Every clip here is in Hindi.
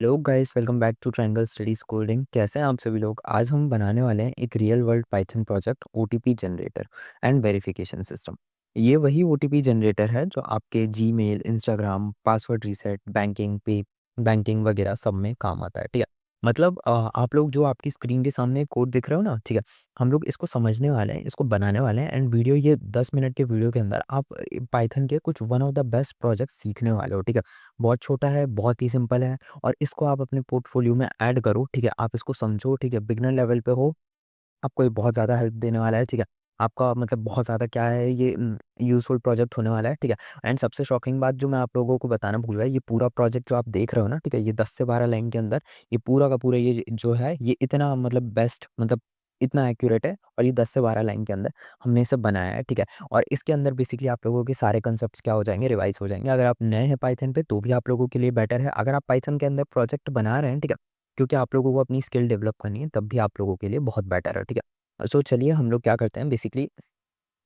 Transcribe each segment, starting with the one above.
Hello guys, welcome back to Triangle Studies coding. कैसे हैं आप सभी लोग। आज हम बनाने वाले हैं एक real world Python project OTP generator and verification system. ये वही ओटीपी जनरेटर है जो आपके Gmail, Instagram, password reset, banking वगैरह सब में काम आता है। ठीक है, मतलब आप लोग जो आपकी स्क्रीन के सामने कोड दिख रहे हो ना, ठीक है, हम लोग इसको समझने वाले हैं, इसको बनाने वाले हैं एंड वीडियो ये 10 मिनट के वीडियो के अंदर आप पाइथन के कुछ one of the best project सीखने वाले हो। ठीक है, बहुत छोटा है, बहुत ही सिंपल है और इसको आप अपने पोर्टफोलियो में ऐड करो। ठीक है, आप इसको समझो। ठीक है, बिगिनर लेवल पे हो, आपको ये बहुत ज़्यादा हेल्प देने वाला है। ठीक है, आपका मतलब बहुत ज़्यादा क्या है, ये यूज़फुल प्रोजेक्ट होने वाला है। ठीक है, एंड सबसे शॉकिंग बात जो मैं आप लोगों को बताना भूल गया, ये पूरा प्रोजेक्ट जो आप देख रहे हो ना, ठीक है, ये 10 से 12 लाइन के अंदर ये पूरा का पूरा ये जो है, ये इतना मतलब बेस्ट, मतलब इतना एक्यूरेट है और ये 10 से 12 लाइन के अंदर हमने इसे बनाया है। ठीक है, और इसके अंदर बेसिकली आप लोगों के सारे कंसेप्ट्स क्या हो जाएंगे, रिवाइज हो जाएंगे। अगर आप नए हैं पाइथन पे तो भी आप लोगों के लिए बेटर है। अगर आप पाइथन के अंदर प्रोजेक्ट बना रहे हैं, ठीक है, क्योंकि आप लोगों को अपनी स्किल डेवलप करनी है, तब भी आप लोगों के लिए बहुत बेटर है। ठीक है, सो चलिए हम लोग क्या करते हैं, बेसिकली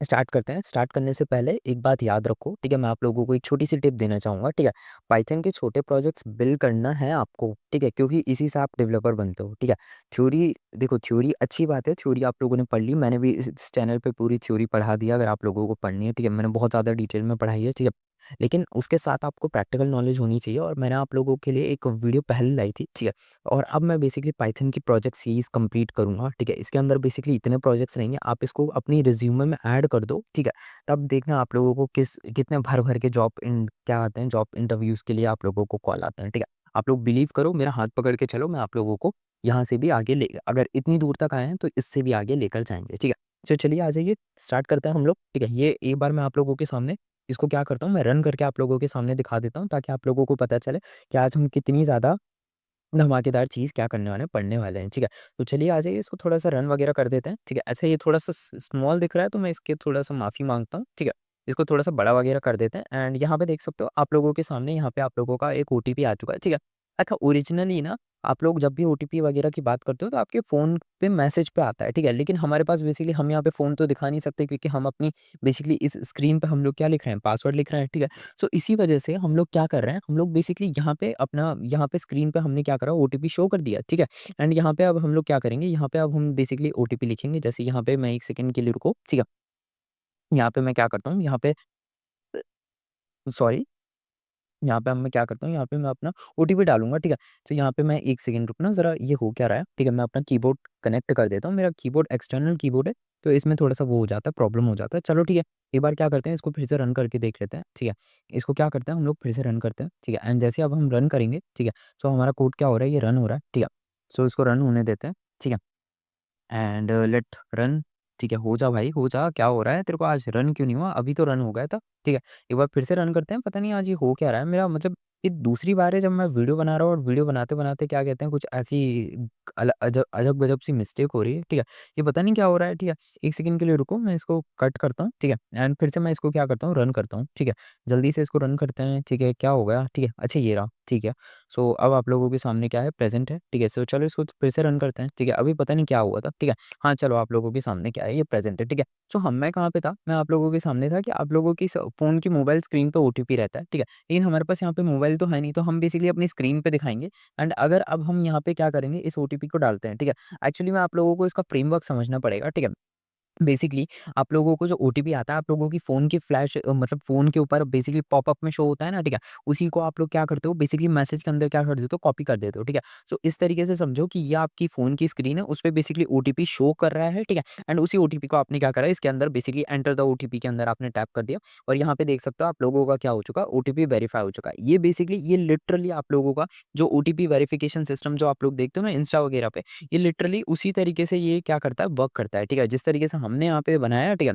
स्टार्ट करते हैं। स्टार्ट करने से पहले एक बात याद रखो, ठीक है, मैं आप लोगों को एक छोटी सी टिप देना चाहूँगा। ठीक है, पाइथन के छोटे प्रोजेक्ट्स बिल्ड करना है आपको। ठीक है, क्योंकि इसी से आप डेवलपर बनते हो। ठीक है, थ्योरी देखो, थ्योरी अच्छी बात है, थ्योरी आप लोगों ने पढ़ ली, मैंने भी इस चैनल पे पूरी थ्योरी पढ़ा दिया अगर आप लोगों को पढ़नी है। ठीक है, मैंने बहुत ज़्यादा डिटेल में पढ़ाई है। ठीक है, लेकिन उसके साथ आपको प्रैक्टिकल नॉलेज होनी चाहिए और मैंने आप लोगों के लिए एक वीडियो पहले लाई थी। ठीक है, और अब मैं बेसिकली पाइथन की प्रोजेक्ट सीरीज कंप्लीट करूँगा। ठीक है, इसके अंदर बेसिकली इतने प्रोजेक्ट्स रहेंगे, आप इसको अपनी रिज्यूमे में ऐड कर दो। ठीक है, तब देखना आप लोगों को कितने भर-भर के जॉब इन क्या आते हैं, जॉब इंटरव्यूज़ के लिए आप लोगों को कॉल आते हैं। ठीक है, आप लोग बिलीव करो, मेरा हाथ पकड़ के चलो, मैं आप लोगों को यहाँ से भी आगे ले, अगर इतनी दूर तक आए हैं तो इससे भी आगे लेकर जाएँगे। ठीक है, तो चलिए आ जाइए, स्टार्ट करते हैं हम लोग। ठीक है, ये एक बार मैं आप लोगों के सामने इसको क्या करता हूँ, मैं रन करके आप लोगों के सामने दिखा देता हूँ ताकि आप लोगों को पता चले कि आज हम कितनी ज़्यादा धमाकेदार चीज़ क्या करने वाले हैं, पढ़ने वाले हैं। ठीक है, तो चलिए आ जाइए, इसको थोड़ा-सा रन वगैरह कर देते हैं। ठीक है, अच्छा ये थोड़ा-सा स्मॉल दिख रहा है तो मैं इसके थोड़ा-सा माफ़ी माँगता हूँ। ठीक है, इसको थोड़ा-सा बड़ा वगैरह कर देते हैं एंड यहाँ पे देख सकते हो आप लोगों के सामने, यहाँ पे आप लोगों का एक ओटीपी आ चुका है। ठीक है, अच्छा ओरिजिनली ना आप लोग जब भी ओटीपी वगैरह की बात करते हो तो आपके फ़ोन पे मैसेज पे आता है। ठीक है, लेकिन हमारे पास बेसिकली हम यहाँ पे फ़ोन तो दिखा नहीं सकते क्योंकि हम अपनी बेसिकली इस स्क्रीन पे हम लोग क्या लिख रहे हैं, पासवर्ड लिख रहे हैं। ठीक है, सो इसी वजह से हम लोग क्या कर रहे हैं, हम लोग बेसिकली यहाँ पे स्क्रीन पे हमने क्या करा, ओटीपी शो कर दिया। ठीक है, एंड यहाँ पे अब हम लोग क्या करेंगे, यहाँ पे अब हम बेसिकली ओटीपी लिखेंगे। जैसे यहाँ पे मैं 1 सेकंड के लिए रुको। ठीक है, यहाँ पे मैं क्या करता हूँ, यहाँ पे सॉरी, यहाँ पे अब मैं क्या करता हूँ, यहाँ पे मैं अपना ओटीपी डालूँगा। ठीक है, तो यहाँ पे मैं 1 सेकंड रुकना ज़रा, ये हो क्या रहा है। ठीक है, मैं अपना कीबोर्ड कनेक्ट कर देता हूँ। मेरा कीबोर्ड एक्सटर्नल कीबोर्ड है, तो इसमें थोड़ा-सा वो हो जाता है, प्रॉब्लम हो जाता है। चलो ठीक है, एक बार क्या करते हैं, इसको फिर से रन करके देख लेते हैं। ठीक है, इसको क्या करते हैं, हम लोग फिर से रन करते हैं। ठीक है, एंड जैसे अब हम रन करेंगे, ठीक है, सो हमारा कोड क्या हो रहा है, ये रन हो रहा है। ठीक है, सो इसको रन होने देते हैं। ठीक है, एंड लेट रन। ठीक है, हो जा भाई, हो जा, क्या हो रहा है तेरे को, आज रन क्यों नहीं हुआ, अभी तो रन हो गया था। ठीक है, एक बार फिर से रन करते हैं, पता नहीं आज ये हो क्या रहा है मेरा, मतलब ये दूसरी बार है जब मैं वीडियो बना रहा हूँ और वीडियो बनाते-बनाते क्या कहते हैं, कुछ ऐसी अजब-गजब सी मिस्टेक हो रही है। ठीक है, ये पता नहीं क्या हो रहा है। ठीक है, 1 सेकंड के लिए रुको, मैं इसको कट करता हूँ। ठीक है, एंड फिर से मैं इसको क्या करता हूँ, रन करता हूँ। ठीक है, जल्दी से इसको रन करते हैं। ठीक है, क्या हो गया, ठीक है, अच्छा ये रहा। ठीक है, सो अब आप लोगों के सामने क्या है, प्रेज़ेंट है। ठीक है, सो चलो इसको फिर से रन करते हैं। ठीक है, अभी पता नहीं क्या हुआ था। ठीक है, हाँ, चलो आप लोगों के सामने क्या है, ये प्रेज़ेंट है। ठीक है, सो मैं कहाँ पे था, मैं आप लोगों के सामने था कि आप लोगों की फ़ोन की मोबाइल स्क्रीन पे ओटीपी रहता है। ठीक है, लेकिन हमारे पास यहाँ पे मोबाइल तो है नहीं, तो हम बेसिकली अपनी स्क्रीन पे दिखाएँगे एंड अगर अब हम यहाँ पे क्या करेंगे, इस ओटीपी को डालते हैं। ठीक है, एक्चुअली में आप लोगों को इसका फ्रेमवर्क समझना पड़ेगा। ठीक है, बेसिकली आप लोगों को जो ओटीपी आता है, आप लोगों की फ़ोन की फ्लैश मतलब फ़ोन के ऊपर बेसिकली पॉपअप में शो होता है ना, ठीक है? उसी को आप लोग क्या करते हो, बेसिकली मैसेज के अंदर क्या कर देते हो, कॉपी कर देते हो, ठीक है? सो इस तरीके से समझो कि ये आपकी फ़ोन की स्क्रीन है, उसपे बेसिकली ओटीपी शो कर रहा है, ठीक है? एंड उसी ओटीपी को आपने क्या करा, इसके अंदर बेसिकली एंटर द ओटीपी के अंदर आपने टैप कर दिया और यहाँ पे देख सकते हो आप लोगों का क्या हो चुका, ओटीपी वेरीफाई हो चुका है। ये बेसिकली ये लिटरली आप लोगों का जो ओटीपी वेरिफिकेशन सिस्टम जो आप लोग देखते हो ना इंस्टा वगैरह पे, ये लिटरली उसी तरीके से ये क्या करता है, वर्क करता है, ठीक है? जिस तरीके से हमने यहाँ पे बनाया है, ठीक है?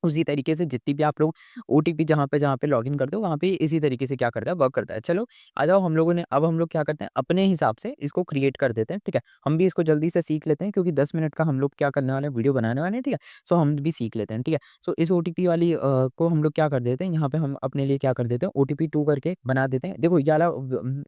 उसी तरीके से जितनी भी आप लोग ओटीपी जहाँ पे लॉगिन करते हो, वहाँ पे इसी तरीके से क्या करता है, वर्क करता है। चलो, आ जाओ हम लोगों ने अब हम लोग क्या करते हैं, अपने हिसाब से इसको क्रिएट कर देते हैं, ठीक है? हम भी इसको जल्दी से सीख लेते हैं क्योंकि 10 मिनट का हम लोग क्या करने वाले हैं, वीडियो बनाने वाले हैं, ठीक है? सो हम भी सीख लेते हैं, ठीक है? सो इस ओटीपी वाली को हम लोग क्या कर देते हैं, यहाँ पे हम अपने लिए क्या कर देते हैं, ओटीपी 2 करके बना देते हैं। देखो ये वाला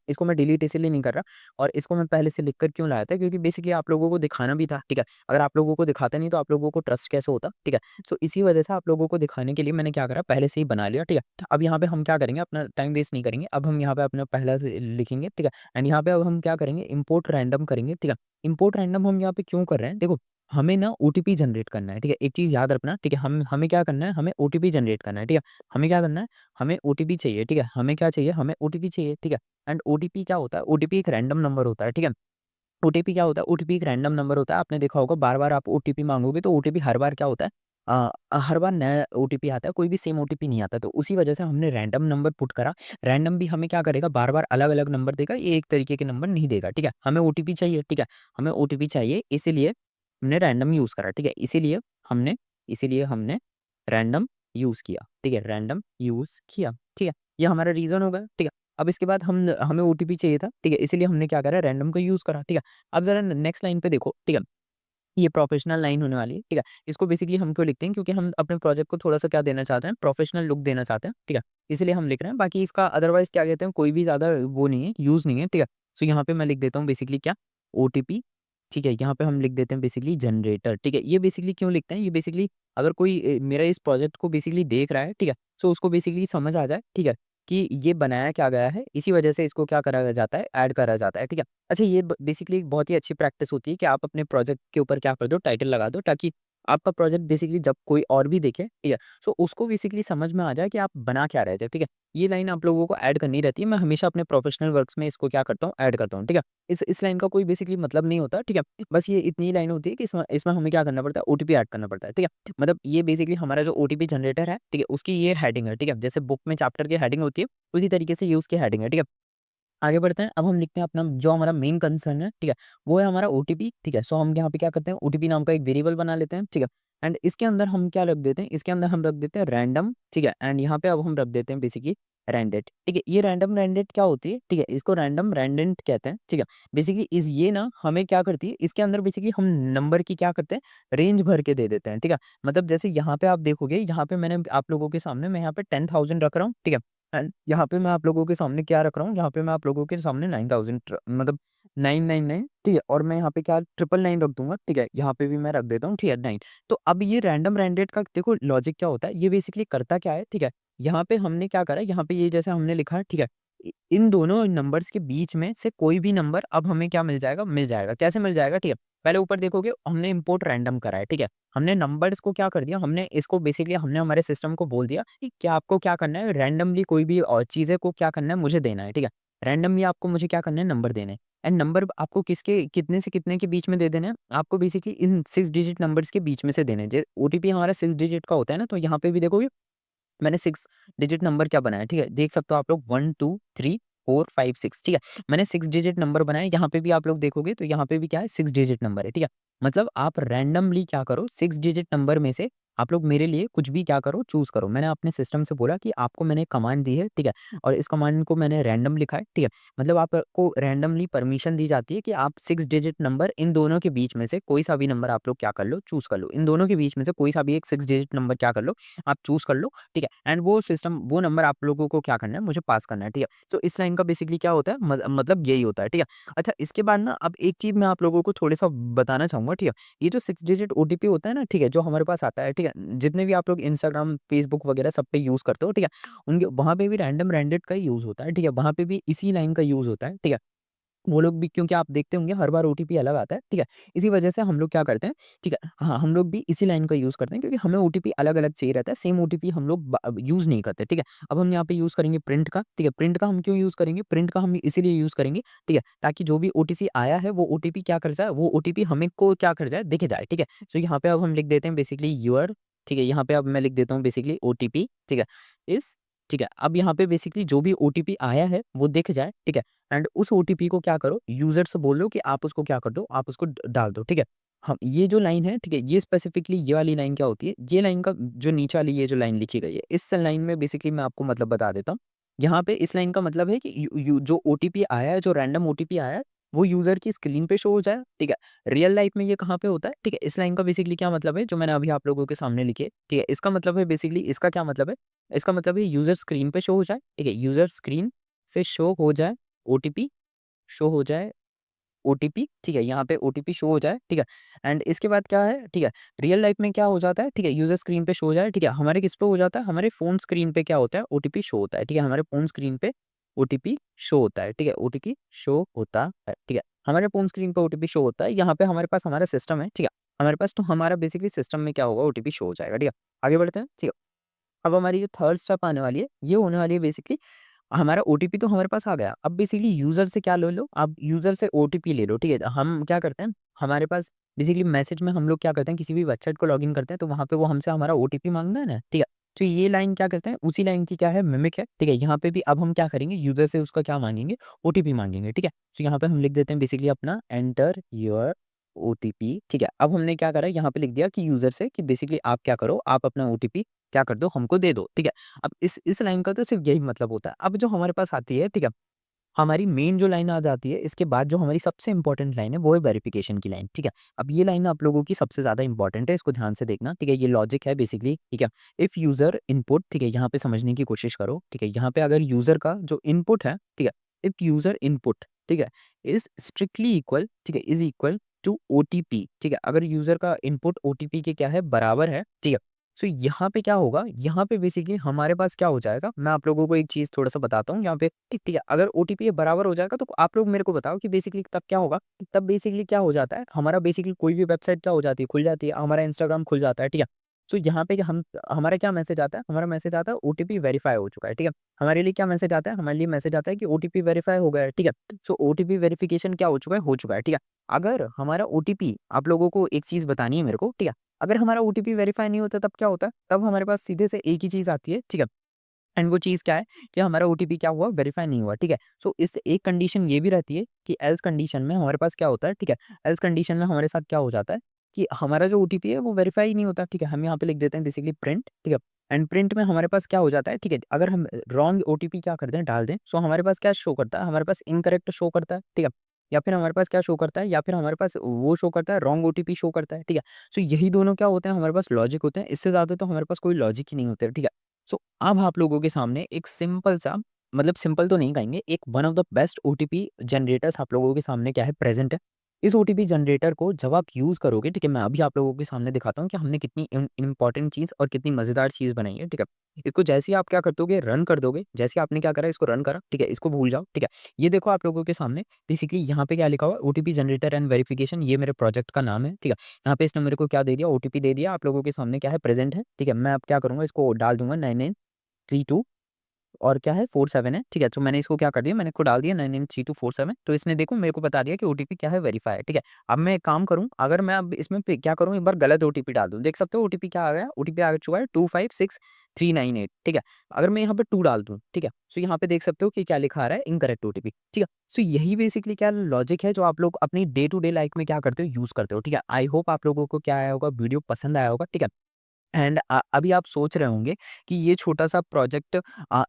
इसको मैं डिलीट इसलिए नहीं कर रहा और इसको मैं पहले से लिख कर क्यों लाया था, क्योंकि बेसिकली आप लोगों को दिखाना भी था, ठीक है? अगर आप लोगों को दिखाता नहीं तो आप लोगों को ट्रस्ट कैसे होता, ठीक है? सो इसी वजह से आप लोगों को दिखाने के लिए मैंने क्या करा, पहले से ही बना लिया, ठीक है। अब यहाँ पे हम क्या करेंगे, अपना टाइम वेस्ट नहीं करेंगे। अब हम यहाँ पे अपना पहला से लिखेंगे, ठीक है। एंड यहाँ पे अब हम क्या करेंगे, इम्पोर्ट रैंडम करेंगे, ठीक है। इम्पोर्ट रैंडम हम यहाँ पे क्यों कर रहे हैं, देखो हमें ना ओटीपी जनरेट करना है, ठीक है। एक चीज़ याद रखना, ठीक है। हम हमें क्या करना है, हमें ओटीपी जनरेट करना है, ठीक है। हमें क्या करना है, हमें ओटीपी चाहिए, ठीक है। हमें क्या चाहिए, हमें ओटीपी चाहिए, ठीक है। एंड ओटीपी क्या होता है, ओटीपी एक रैंडम नंबर होता है, ठीक है। ओटीपी क्या होता है, ओटीपी एक रैंडम नंबर होता है। आपने देखा होगा बार-बार आप ओटीपी माँगोगे तो ओटीपी हर बार क्या होता है, हर बार नया ओटीपी आता है, कोई भी सेम ओटीपी नहीं आता। तो उसी वजह से हमने रैंडम नंबर पुट करा। रैंडम भी हमें क्या करेगा, बार-बार अलग-अलग नंबर देगा, ये एक तरीके के नंबर नहीं देगा, ठीक है। हमें ओटीपी चाहिए, ठीक है। हमें ओटीपी चाहिए, इसीलिए हमने रैंडम यूज़ करा, ठीक है। इसीलिए हमने रैंडम यूज़ किया, ठीक है। रैंडम यूज़ किया, ठीक है। ये हमारा रीज़न होगा, ठीक है। अब इसके बाद हमें ओटीपी चाहिए था, ठीक है। इसीलिए हमने क्या करा, रैंडम का यूज़ करा, ठीक है। अब ज़रा नेक्स्ट लाइन पे देखो, ठीक है। ये प्रोफेशनल लाइन होने वाली है, ठीक है। इसको बेसिकली हम क्यों लिखते हैं, क्योंकि हम अपने प्रोजेक्ट को थोड़ा-सा क्या देना चाहते हैं, प्रोफेशनल लुक देना चाहते हैं, ठीक है। इसीलिए हम लिख रहे हैं। बाकी इसका अदरवाइज़ क्या कहते हैं, कोई भी ज़्यादा वो नहीं है, यूज़ नहीं है, ठीक है। सो यहाँ पे मैं लिख देता हूँ बेसिकली क्या, ओटीपी, ठीक है। यहाँ पे हम लिख देते हैं बेसिकली जनरेटर, ठीक है। ये बेसिकली क्यों लिखते हैं, ये बेसिकली अगर कोई मेरा इस प्रोजेक्ट को बेसिकली देख रहा है, ठीक है, सो उसको बेसिकली समझ आ जाए, ठीक है, कि ये बनाया क्या गया है, इसी वजह से इसको क्या करा जाता है, ऐड करा जाता है, ठीक है। अच्छा, ये बेसिकली एक बहुत ही अच्छी प्रैक्टिस होती है कि आप अपने प्रोजेक्ट के ऊपर क्या कर दो, टाइटल लगा दो, ताकि आपका प्रोजेक्ट बेसिकली जब कोई और भी देखे, ठीक है, सो उसको बेसिकली समझ में आ जाए कि आप बना क्या रहे थे, ठीक है। ये लाइन आप लोगों को ऐड करनी रहती है। मैं हमेशा अपने प्रोफेशनल वर्क्स में इसको क्या करता हूँ, ऐड करता हूँ, ठीक है। इस लाइन का कोई बेसिकली मतलब नहीं होता, ठीक है। बस ये इतनी ही लाइन होती है कि इसमें इसमें हमें क्या करना पड़ता है, ओटीपी ऐड करना पड़ता है, ठीक है। मतलब ये बेसिकली हमारा जो ओटीपी जनरेटर है, ठीक है, उसकी ये हेडिंग है, ठीक है। जैसे बुक में चैप्टर की हेडिंग होती है, उसी तरीके से ये उसकी हेडिंग है, ठीक है। आगे बढ़ते हैं। अब हम लिखते हैं अपना जो हमारा मेन कंसर्न है, ठीक है, वो है हमारा ओटीपी, ठीक है। सो हम यहाँ पे क्या करते हैं, ओटीपी नाम का एक वेरिएबल बना लेते हैं, ठीक है। एंड इसके अंदर हम क्या रख देते हैं, इसके अंदर हम रख देते हैं रैंडम, ठीक है। एंड यहाँ पे अब हम रख देते हैं बेसिकली रैंडेट, ठीक है। ये रैंडम रैंडेट क्या होती है, ठीक है, इसको रैंडम रैंडेंट कहते हैं, ठीक है। बेसिकली इस ये ना हमें क्या करती है, इसके अंदर बेसिकली हम नंबर की क्या करते हैं, रेंज भर के दे देते हैं, ठीक है। मतलब जैसे यहाँ पे आप देखोगे, यहाँ पे मैंने आप लोगों के सामने मैं यहाँ पे 10,000 रख रहा हूँ, ठीक है। एंड यहाँ पे मैं आप लोगों के सामने क्या रख रहा हूँ, यहाँ पे मैं आप लोगों के सामने 9,000 मतलब 999, ठीक है। और मैं यहाँ पे क्या 999 रख दूंगा, ठीक है। यहाँ पे भी मैं रख देता हूँ, ठीक है, 9। तो अब ये रैंडम रैंडेट का देखो लॉजिक क्या होता है, ये बेसिकली करता क्या है, ठीक है। यहाँ पे हमने क्या करा, यहाँ पे ये जैसे हमने लिखा है, ठीक है। इन दोनों नंबर्स के बीच में से कोई भी नंबर अब हमें क्या मिल जाएगा, मिल जाएगा। कैसे मिल जाएगा, ठीक है। पहले ऊपर देखोगे हमने इम्पोर्ट रैंडम करा है, ठीक है। हमने नंबर्स को क्या कर दिया, हमने इसको बेसिकली हमने हमारे सिस्टम को बोल दिया कि क्या आपको क्या करना है, रैंडमली कोई भी और चीज़ें को क्या करना है, मुझे देना है, ठीक है। रैंडमली आपको मुझे क्या करना है, नंबर देने हैं। एंड नंबर आपको किसके कितने से कितने के बीच में दे देना है, आपको बेसिकली इन 6 डिजिट नंबर्स के बीच में से देने हैं। ओटीपी हमारा 6 डिजिट का होता है ना, तो यहाँ पे भी देखोगे मैंने 6 डिजिट नंबर क्या बनाया है, ठीक है? देख सकते हो आप लोग 1, 2, 3, 4, 5, 6, ठीक है? मैंने 6 डिजिट नंबर बनाए, यहाँ पे भी आप लोग देखोगे तो यहाँ पे भी क्या है, 6 डिजिट नंबर है, ठीक है? मतलब आप रैंडमली क्या करो, 6 डिजिट नंबर में से आप लोग मेरे लिए कुछ भी क्या करो, चूज़ करो। मैंने अपने सिस्टम से बोला कि आपको मैंने कमांड दी है, ठीक है? और इस कमांड को मैंने रैंडम लिखा है, ठीक है? मतलब आपको रैंडमली परमिशन दी जाती है कि आप 6 डिजिट नंबर इन दोनों के बीच में से कोई सा भी नंबर आप लोग क्या कर लो, चूज़ कर लो। इन दोनों के बीच में से कोई सा भी एक 6 डिजिट नंबर क्या कर लो, आप चूज़ कर लो, ठीक है। एंड वो सिस्टम वो नंबर आप लोगों को क्या करना है, मुझे पास करना है, ठीक है। तो इस लाइन का बेसिकली क्या होता है, मतलब यही होता है, ठीक है। अच्छा, इसके बाद ना अब एक चीज़ मैं आप लोगों को थोड़ा सा बताना चाहूंगा, ठीक है। ये जो 6 डिजिट ओटीपी होता है ना, ठीक है, जो हमारे पास आता है, ठीक है, जितने भी आप लोग इंस्टाग्राम फेसबुक वगैरह सब पे यूज़ करते हो, ठीक है, उनके वहाँ पे भी रैंडम रैंडेड का ही यूज़ होता है, ठीक है। वहाँ पे भी इसी लाइन का यूज़ होता है, ठीक है। वो लोग भी क्योंकि आप देखते होंगे हर बार ओटीपी अलग आता है, ठीक है। इसी वजह से हम लोग क्या करते हैं, ठीक है, हाँ, हम लोग भी इसी लाइन का यूज़ करते हैं क्योंकि हमें ओटीपी अलग-अलग चाहिए रहता है, सेम ओटीपी हम लोग यूज़ नहीं करते, ठीक है। अब हम यहाँ पे यूज़ करेंगे प्रिंट का, ठीक है। प्रिंट का हम क्यों यूज़ करेंगे? प्रिंट का हम इसीलिए यूज़ करेंगे, ठीक है, ताकि जो भी ओटीपी आया है वो ओटीपी क्या कर जाए, वो ओटीपी हमें को क्या कर जाए, दिख जाए, ठीक है। सो यहाँ पे अब हम लिख देते हैं बेसिकली यूअर, ठीक है। यहाँ पे अब मैं लिख देता हूँ बेसिकली ओटीपी, ठीक है, इस ठीक है। अब यहाँ पे बेसिकली जो भी ओटीपी आया है वो दिख जाए, ठीक है। एंड उस ओटीपी को क्या करो, यूज़र से बोल लो कि आप उसको क्या कर दो, आप उसको डाल दो, ठीक है। हम ये जो लाइन है, ठीक है, ये स्पेसिफिकली ये वाली लाइन क्या होती है, ये लाइन का जो नीचे वाली ये जो लाइन लिखी गई है, इस लाइन में बेसिकली मैं आपको मतलब बता देता हूँ। यहाँ पे इस लाइन का मतलब है कि जो ओटीपी आया है, जो रैंडम ओटीपी आया है, वो यूज़र की स्क्रीन पे शो हो जाए, ठीक है। रियल लाइफ में ये कहाँ पे होता है, ठीक है। इस लाइन का बेसिकली क्या मतलब है, जो मैंने अभी आप लोगों के सामने लिखी है, ठीक है। इसका मतलब है बेसिकली, इसका क्या मतलब है, इसका मतलब है यूज़र स्क्रीन पे शो हो जाए, ठीक है। यूज़र स्क्रीन पे शो हो जाए, ओटीपी शो हो जाए, ओटीपी, ठीक है, यहाँ पे ओटीपी शो हो जाए, ठीक है। एंड इसके बाद क्या है, ठीक है, रियल लाइफ में क्या हो जाता है, ठीक है, यूज़र स्क्रीन पे शो हो जाए, ठीक है, हमारे किस पे हो जाता है, हमारे फ़ोन स्क्रीन पे क्या होता है, ओटीपी शो होता है, ठीक है, हमारे फ़ोन स्क्रीन पे ओटीपी शो होता है, ठीक है, ओटीपी शो होता है, ठीक है, हमारे फ़ोन स्क्रीन पे ओटीपी शो होता है, यहाँ पे हमारे पास हमारा सिस्टम है, ठीक है, हमारे पास तो हमारा बेसिकली सिस्टम में क्या होगा, ओटीपी शो हो जाएगा, ठीक है। आगे बढ़ते हैं, ठीक है। अब हमारी जो थर्ड स्टेप आने वाली है, ये होने वाली है बेसिकली हमारा ओटीपी तो हमारे पास आ गया। अब बेसिकली यूज़र से क्या ले लो, आप यूज़र से ओटीपी ले लो, ठीक है। हम क्या करते हैं, हमारे पास बेसिकली मैसेज में हम लोग क्या करते हैं, किसी भी वेबसाइट को लॉगिन करते हैं, तो वहाँ पे वो हमसे हमारा ओटीपी माँगता है ना, ठीक है। तो ये लाइन क्या करते हैं, उसी लाइन की क्या है, मिमिक है, ठीक है। यहाँ पे भी अब हम क्या करेंगे, यूज़र से उसका क्या माँगेंगे, ओटीपी माँगेंगे, ठीक है। तो यहाँ पे हम लिख देते हैं बेसिकली अपना एंटर योर ओटीपी, ठीक है। अब हमने क्या करा, यहाँ पे लिख दिया कि यूज़र से कि बेसिकली आप क्या करो, आप अपना ओटीपी क्या कर दो, हमको दे दो, ठीक है। अब इस लाइन का तो सिर्फ़ यही मतलब होता है। अब जो हमारे पास आती है, ठीक है, हमारी मेन जो लाइन आ जाती है, इसके बाद जो हमारी सबसे इम्पोर्टेंट लाइन है, वो है वेरिफ़िकेशन की लाइन, ठीक है। अब ये लाइन आप लोगों की सबसे ज़्यादा इम्पोर्टेंट है, इसको ध्यान से देखना, ठीक है। ये लॉजिक है बेसिकली, ठीक है। इफ यूज़र इनपुट, ठीक है, यहाँ पे समझने की कोशिश करो, ठीक है। यहाँ पे अगर यूज़र का जो इनपुट है, ठीक है, इफ यूज़र इनपुट, ठीक है, इज़ स्ट्रिक्टली इक्वल, ठीक है, इज़ इक्वल टू ओटीपी, ठीक है। अगर यूज़र का इनपुट ओटीपी के क्या है, बराबर है, ठीक है। सो यहाँ पे क्या होगा, यहाँ पे बेसिकली हमारे पास क्या हो जाएगा, मैं आप लोगों को एक चीज़ थोड़ा-सा बताता हूँ यहाँ पे, ठीक है, अगर ओटीपी ये बराबर हो जाएगा तो आप लोग मेरे को बताओ कि बेसिकली तब क्या होगा? तब बेसिकली क्या हो जाता है, हमारा बेसिकली कोई भी वेबसाइट क्या हो जाती है, खुल जाती है, हमारा इंस्टाग्राम खुल जाता है, ठीक है? सो यहाँ पे हम हमारा क्या मैसेज आता है? हमारा मैसेज आता है ओटीपी वेरीफाई हो चुका है, ठीक है? हमारे लिए क्या मैसेज आता है? हमारे लिए मैसेज आता है कि ओटीपी वेरीफाई हो गया है, ठीक है? सो ओटीपी वेरिफिकेशन क्या हो चुका है, ठीक है? अगर हमारा ओटीपी आप लोगों को एक चीज़ बतानी है मेरे को, ठीक है? अगर हमारा ओटीपी वेरीफाई नहीं होता तब क्या होता है? तब हमारे पास सीधे से एक ही चीज़ आती है, ठीक है? एंड वो चीज़ क्या है कि हमारा ओटीपी क्या हुआ, वेरीफाई नहीं हुआ, ठीक है। सो इस एक कंडीशन ये भी रहती है कि एल्स कंडीशन में हमारे पास क्या होता है, ठीक है। एल्स कंडीशन में हमारे साथ क्या हो जाता है कि हमारा जो ओटीपी है वो वेरीफाई ही नहीं होता, ठीक है। हम यहाँ पे लिख देते हैं बेसिकली प्रिंट, ठीक है। एंड प्रिंट में हमारे पास क्या हो जाता है, ठीक है, अगर हम रॉन्ग ओटीपी क्या कर दें, डाल दें, सो हमारे पास क्या शो करता है, हमारे पास इनकरेक्ट शो करता है, ठीक है। या फिर हमारे पास क्या शो करता है, या फिर हमारे पास वो शो करता है, रॉन्ग ओटीपी शो करता है, ठीक है। सो यही दोनों क्या होते हैं, हमारे पास लॉजिक होते हैं, इससे ज़्यादा तो हमारे पास कोई लॉजिक ही नहीं होते, ठीक है। सो अब आप लोगों के सामने एक सिंपल सा, मतलब सिंपल तो नहीं कहेंगे, एक one of the best OTP generators आप लोगों के सामने क्या है, प्रेजेंट है। इस ओटीपी जनरेटर को जब आप यूज़ करोगे, ठीक है, मैं अभी आप लोगों के सामने दिखाता हूँ कि हमने कितनी इंपॉर्टेंट चीज़ और कितनी मज़ेदार चीज़ बनाई है, ठीक है। इसको जैसे ही आप क्या कर दोगे, रन कर दोगे, जैसे आपने क्या करा, इसको रन करा, ठीक है, इसको भूल जाओ, ठीक है। ये देखो आप लोगों के सामने बेसिकली यहाँ पे क्या लिखा हुआ है, ओटीपी जनरेटर एंड वेरिफिकेशन, ये मेरे प्रोजेक्ट का नाम है, ठीक है। यहाँ पे इसने मेरे को क्या दे दिया, ओटीपी दे दिया, आप लोगों के सामने क्या है, प्रेजेंट है, ठीक है। मैं अब क्या करूँगा, इसको डाल दूँगा 9932 और क्या है 47 है, ठीक है। तो मैंने इसको क्या कर दिया, मैंने इसको डाल दिया 993247, तो इसने देखो मेरे को बता दिया कि ओटीपी क्या है, वेरीफाई है, ठीक है। अब मैं एक काम करूँ, अगर मैं अब इसमें क्या करूँ, एक बार गलत ओटीपी डाल दूँ, देख सकते हो ओटीपी क्या आ गया, ओटीपी आ चुका है 256398, ठीक है। अगर मैं यहाँ पे 2 डाल दूँ, ठीक है, सो यहाँ पे देख सकते हो कि क्या लिखा आ रहा है, इनकरेक्ट ओटीपी, ठीक है। सो यही बेसिकली क्या लॉजिक है जो आप लोग अपनी डे टू डे लाइफ में क्या करते हो, यूज़ करते हो, ठीक है। आई होप आप लोगों को क्या आया होगा, वीडियो पसंद आया होगा, ठीक है। एंड अभी आप सोच रहे होंगे कि ये छोटा-सा प्रोजेक्ट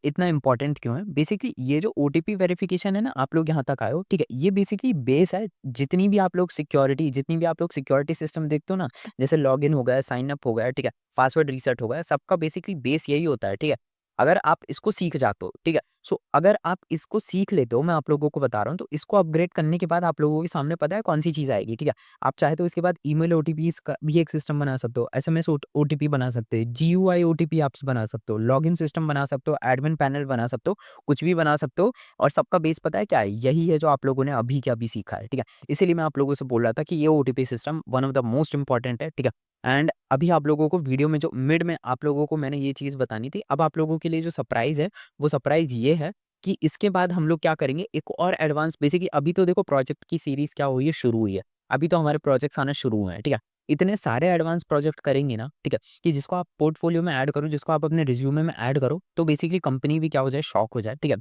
इतना इम्पोर्टेंट क्यों है? बेसिकली ये जो ओटीपी वेरिफिकेशन है ना, आप लोग यहाँ तक आए हो, ठीक है? ये बेसिकली बेस है, जितनी भी आप लोग सिक्योरिटी सिस्टम देखते हो ना, जैसे लॉगिन हो गया, साइन अप हो गया, ठीक है? पासवर्ड रीसेट हो गया, सबका बेसिकली बेस यही होता है, ठीक है? अगर आप इसको सीख जाते हो, ठीक है? सो अगर आप इसको सीख लेते हो, मैं आप लोगों को बता रहा हूँ, तो इसको अपग्रेड करने के बाद आप लोगों के सामने पता है कौन-सी चीज़ आएगी, ठीक है? आप चाहे तो इसके बाद ईमेल ओटीपीज़ का भी एक सिस्टम बना सकते हो, एसएमएस ओटीपी बना सकते हैं, जीयूआई ओटीपी ऐप्स बना सकते हो, लॉगिन सिस्टम बना सकते हो, एडमिन पैनल बना सकते हो, कुछ भी बना सकते हो और सबका बेस पता है क्या है? यही है जो आप लोगों ने अभी के अभी सीखा है, ठीक है? इसीलिए मैं आप लोगों से बोल रहा था कि ये OTP system one of the most important है, ठीक है? एंड अभी आप लोगों को वीडियो में जो मिड में आप लोगों को मैंने ये चीज़ बतानी थी, अब आप लोगों के लिए जो सरप्राइज़ है, वो सरप्राइज़ ये है कि इसके बाद हम लोग क्या करेंगे, एक और एडवांस बेसिकली अभी तो देखो प्रोजेक्ट की सीरीज़ क्या हुई है, शुरू हुई है। अभी तो हमारे प्रोजेक्ट्स आना शुरू हुए हैं, ठीक है? इतने सारे एडवांस प्रोजेक्ट करेंगे ना, ठीक है? कि जिसको आप पोर्टफोलियो में ऐड करो, जिसको आप अपने रिज़्यूमे में ऐड करो, तो बेसिकली कंपनी भी क्या हो जाए, शॉक हो जाए, ठीक है?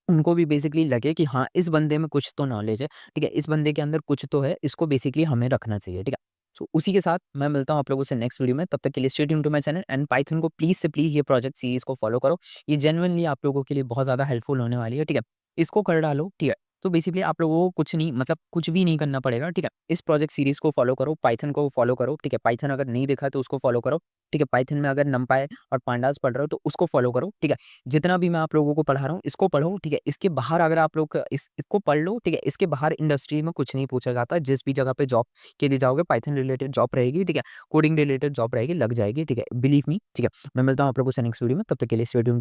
उनको भी बेसिकली लगे कि हाँ, इस बंदे में कुछ तो नॉलेज है, ठीक है? इस बंदे के अंदर कुछ तो है, इसको बेसिकली हमें रखना चाहिए, ठीक है? सो उसी के साथ मैं मिलता हूँ आप लोगों से नेक्स्ट वीडियो में, तब तक के लिए stay tuned to my channel and Python को प्लीज़ से प्लीज़ ये प्रोजेक्ट सीरीज़ को फॉलो करो। ये जेनुइनली आप लोगों के लिए बहुत ज़्यादा हेल्पफुल होने वाली है, ठीक है? इसको कर डालो, ठीक है? तो बेसिकली आप लोगों को कुछ नहीं, मतलब कुछ भी नहीं करना पड़ेगा, ठीक है। इस प्रोजेक्ट सीरीज को फॉलो करो, पाइथन को फॉलो करो, ठीक है। पाइथन अगर नहीं देखा तो उसको फॉलो करो, ठीक है। पाइथन में अगर नंपाई और पांडास पढ़ रहे हो तो उसको फॉलो करो, ठीक है। जितना भी मैं आप लोगों को पढ़ा रहा हूँ इसको पढ़ो, ठीक है। इसके बाहर अगर आप लोग इसको पढ़ लो, ठीक है। इसके बाहर इंडस्ट्री में कुछ नहीं पूछा जाता, जिस भी जगह पे जॉब के लिए जाओगे पाइथन रिलेटेड जॉब रहेगी, ठीक है। कोडिंग रिलेटेड जॉब रहेगी, लग जाएगी, ठीक है। बिलीव मी, ठीक है। मैं मिलता हूँ आप लोगों से नेक्स्ट वीडियो में, तब तक के लिए स्टे ट्यून्ड।